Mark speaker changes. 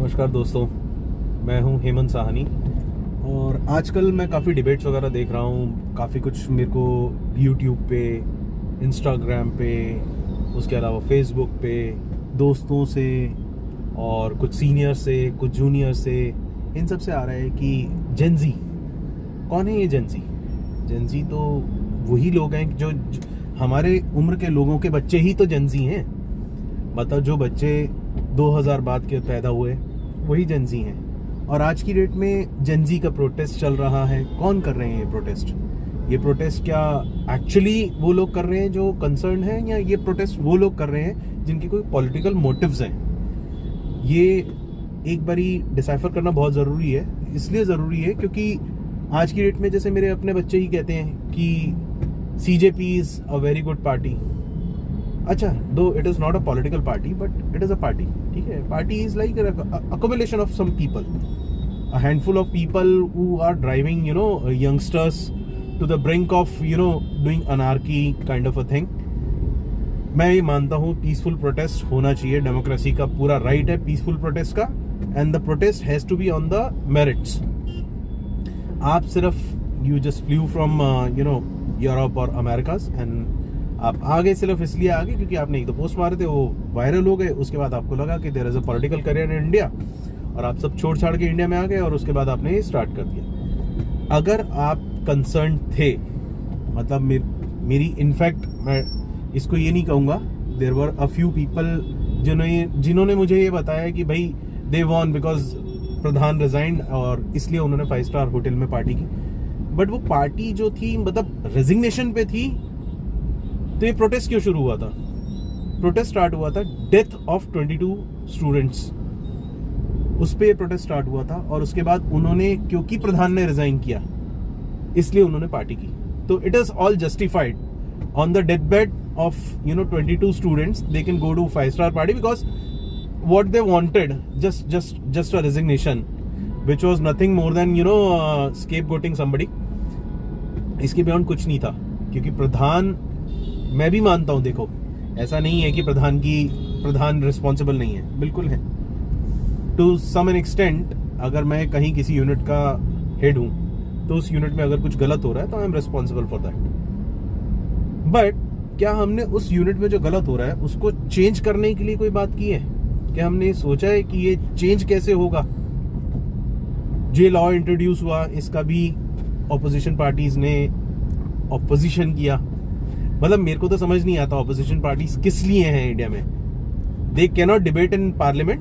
Speaker 1: नमस्कार दोस्तों, मैं हूं हेमंत साहनी और आजकल मैं काफ़ी डिबेट्स वगैरह देख रहा हूं। काफ़ी कुछ मेरे को यूट्यूब पे, इंस्टाग्राम पे, उसके अलावा फेसबुक पे दोस्तों से और कुछ सीनियर से, कुछ जूनियर से, इन सब से आ रहा है कि जेनजी कौन है। ये जेनजी तो वही लोग हैं जो हमारे उम्र के लोगों के बच्चे ही तो जेनजी हैं। मतलब जो बच्चे 2000 बाद के पैदा हुए वही जेनजी हैं। और आज की डेट में जेनजी का प्रोटेस्ट चल रहा है। कौन कर रहे हैं ये प्रोटेस्ट क्या एक्चुअली वो लोग कर रहे हैं जो कंसर्न हैं, या ये प्रोटेस्ट वो लोग कर रहे हैं जिनकी कोई पॉलिटिकल मोटिव्स हैं? ये एक बारी डिसाइफर करना बहुत ज़रूरी है। इसलिए ज़रूरी है क्योंकि आज की डेट में जैसे मेरे अपने बच्चे ही कहते हैं कि CJP is a very good party. अच्छा, दो it is not a political party but it is a party. ठीक है, party is like accumulation of some people, a handful of people who are driving youngsters to the brink of doing anarchy kind of a thing. मैं ये मानता हूँ peaceful protest होना चाहिए, democracy का पूरा राइट है पीसफुल प्रोटेस्ट का, and the protest has to be on the merits. आप सिर्फ you just flew from Europe और अमेरिकाज एंड आप आगे सिर्फ इसलिए आगे क्योंकि आपने एक दो पोस्ट मारे थे, वो वायरल हो गए। उसके बाद आपको लगा कि there is a political career in India और आप सब छोड़ छाड़ के इंडिया में आ गए और उसके बाद आपने ये स्टार्ट कर दिया। अगर आप कंसर्न थे, मतलब मेरी इनफैक्ट मैं इसको ये नहीं कहूँगा, there were a few people जिन्होंने मुझे ये बताया कि भाई they won because Pradhan resigned और इसलिए उन्होंने 5 स्टार होटल में पार्टी की। बट वो पार्टी जो थी मतलब रेजिग्नेशन पे थी। तो ये प्रोटेस्ट क्यों शुरू हुआ था? प्रोटेस्ट स्टार्ट हुआ था डेथ ऑफ 22 स्टूडेंट्स, उस पे प्रोटेस्ट स्टार्ट हुआ था। और उसके बाद उन्होंने, क्योंकि प्रधान ने रिजाइन किया इसलिए उन्होंने पार्टी की। तो it is all justified on the death bed of 22 students they can go to 5 star party because what they wanted just a resignation which was nothing more than scapegoating somebody. इसके beyond कुछ नहीं था। क्योंकि प्रधान, मैं भी मानता हूं, देखो ऐसा नहीं है कि प्रधान रिस्पॉन्सिबल नहीं है, बिल्कुल है टू सम एन एक्सटेंट। अगर मैं कहीं किसी यूनिट का हेड हूं तो उस यूनिट में अगर कुछ गलत हो रहा है तो I am responsible for that. But क्या हमने उस यूनिट में जो गलत हो रहा है उसको चेंज करने के लिए कोई बात की है? क्या हमने सोचा है कि ये चेंज कैसे होगा? जो लॉ इंट्रोड्यूस हुआ इसका भी ऑपोजिशन पार्टीज ने ऑपोजिशन किया। मतलब मेरे को तो समझ नहीं आता ऑपोजिशन पार्टीज किस लिए हैं इंडिया में। They cannot debate in parliament,